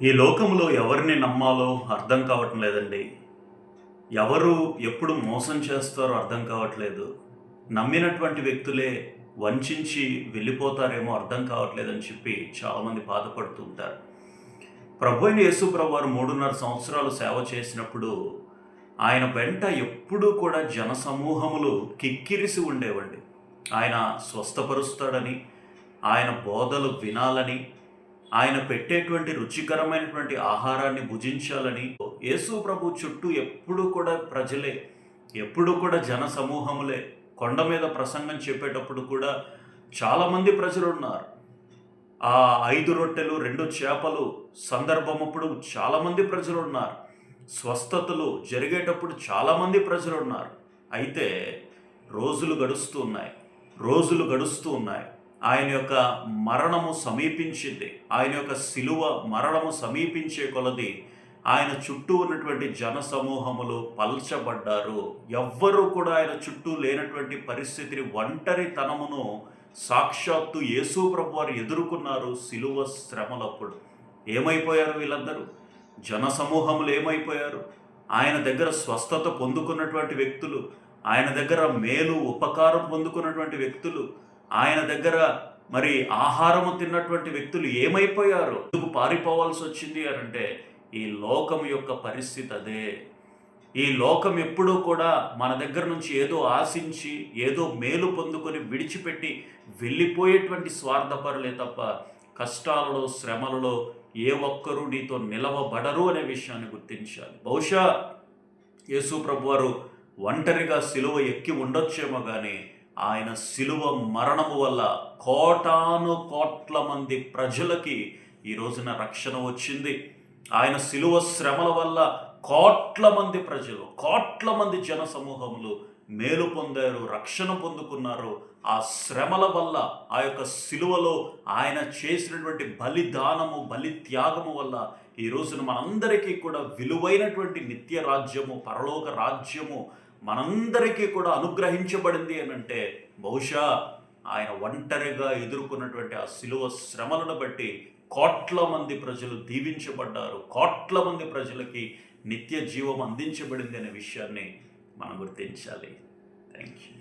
ఈ లోకంలో ఎవరిని నమ్మాలో అర్థం కావటం లేదండి. ఎవరు ఎప్పుడు మోసం చేస్తారో అర్థం కావట్లేదు. నమ్మినటువంటి వ్యక్తులే వంచించి వెళ్ళిపోతారేమో అర్థం కావట్లేదని చెప్పి చాలామంది బాధపడుతూ ఉంటారు. ప్రభువైన యేసు ప్రభువారు 3.5 సంవత్సరాలు సేవ చేసినప్పుడు ఆయన వెంట ఎప్పుడూ కూడా జనసమూహములు కిక్కిరిసి ఉండేవండి. ఆయన స్వస్థపరుస్తాడని, ఆయన బోధలు వినాలని, ఆయన పెట్టేటువంటి రుచికరమైనటువంటి ఆహారాన్ని భుజించాలని యేసు ప్రభు చుట్టూ ఎప్పుడూ కూడా ప్రజలే, ఎప్పుడూ కూడా జన సమూహములే. కొండ మీద ప్రసంగం చెప్పేటప్పుడు కూడా చాలామంది ప్రజలు ఉన్నారు. ఆ 5 రొట్టెలు 2 చేపలు సందర్భమప్పుడు చాలామంది ప్రజలు ఉన్నారు. స్వస్థతలు జరిగేటప్పుడు చాలామంది ప్రజలు ఉన్నారు. అయితే రోజులు గడుస్తూ ఉన్నాయి, రోజులు గడుస్తూ ఉన్నాయి. ఆయన యొక్క మరణము సమీపించింది. ఆయన యొక్క శిలువ మరణము సమీపించే కొలది ఆయన చుట్టూ ఉన్నటువంటి జన సమూహములు పల్చబడ్డారు. ఎవ్వరూ కూడా ఆయన చుట్టూ లేనటువంటి పరిస్థితిని, ఒంటరితనమును సాక్షాత్తు యేసు ప్రభు వారు ఎదుర్కొన్నారు శిలువ శ్రమలప్పుడు. ఏమైపోయారు వీళ్ళందరూ? జన సమూహములు ఏమైపోయారు? ఆయన దగ్గర స్వస్థత పొందుకున్నటువంటి వ్యక్తులు, ఆయన దగ్గర మేలు ఉపకారం పొందుకున్నటువంటి వ్యక్తులు, ఆయన దగ్గర మరి ఆహారము తిన్నటువంటి వ్యక్తులు ఏమైపోయారు? ఎందుకు పారిపోవాల్సి వచ్చింది అంటే ఈ లోకం యొక్క పరిస్థితి అదే. ఈ లోకం ఎప్పుడూ కూడా మన దగ్గర నుంచి ఏదో ఆశించి, ఏదో మేలు పొందుకొని విడిచిపెట్టి వెళ్ళిపోయేటువంటి స్వార్థపరులే తప్ప కష్టాలలో, శ్రమలలో ఏ ఒక్కరూ నీతో నిలవబడరు అనే విషయాన్ని గుర్తించాలి. బహుశా యేసు ప్రభువారు ఒంటరిగా సిలువ ఎక్కి ఉండొచ్చేమో కానీ ఆయన సిలువ మరణము వల్ల కోటాను కోట్ల మంది ప్రజలకి ఈ రోజున రక్షణ వచ్చింది. ఆయన సిలువ శ్రమల వల్ల కోట్ల మంది ప్రజలు, కోట్ల మంది జన సమూహములు మేలు పొందారు, రక్షణ పొందుకున్నారు. ఆ శ్రమల వల్ల, ఆ యొక్క సిలువలో ఆయన చేసినటువంటి బలిదానము, బలి త్యాగము వల్ల ఈ రోజున మనందరికీ కూడా విలువైనటువంటి నిత్య రాజ్యము, పరలోక రాజ్యము మనందరికీ కూడా అనుగ్రహించబడింది అని అంటే బహుశా ఆయన ఒంటరిగా ఎదుర్కొన్నటువంటి ఆ సిలువ శ్రమలను బట్టి కోట్ల మంది ప్రజలు దీవించబడ్డారు. కోట్ల మంది ప్రజలకి నిత్య జీవం అందించబడింది అనే విషయాన్ని మనం గుర్తించాలి. Thank you.